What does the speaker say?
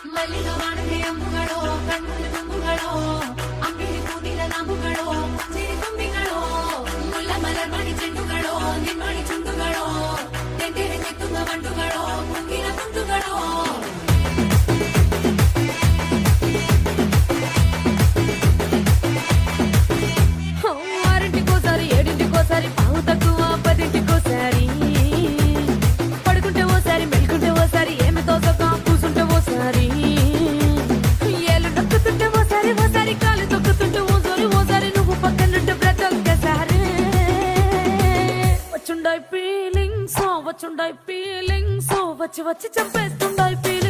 ಮಲ್ಲಿಗ ಮಾಡದೆ ಅಂಬುಗಳೋ ಕಣ್ಣು ತುಂಬುಗಳೋ ಅಂಬಿಳಿ ಕೂಡಿಲ ನಾಮುಗಳೋ ಸಿರಿ ತುಂಬಿಗಳೋ ಮುಲ್ಲ ಮಲರ್ ಮಣಿ ಚೆಂಡುಗಳೋ ನಿಮ್ಮಣಿ ಚುಂಡುಗಳೋ ತೆಂಟೆರೆ ಚೆತ್ತುಂಗ ಮಂಡುಗಳೋ ಮುಂಗಿನ ತುಂಡುಗಳೋ ఆరింటికోసారి ఏడింటికోసారి పావు తక్కువ పదింటికోసారి పడుకుంటే ఓసారి మెలుకుంటే ఓసారి ఏమి తోసక కూసుంటే ఓసారి ఏళ్ళు నొక్కుతుంటే ఓసారి ఓసారి కాలు తొక్కుతుంటే ఓసారి నువ్వు పక్కనుంటే బ్రతొక్కసారి వచ్చుండాయి ఫీలింగ్స్ వచ్చి వచ్చి చంపేస్తుండాయి ఫీలింగ్స్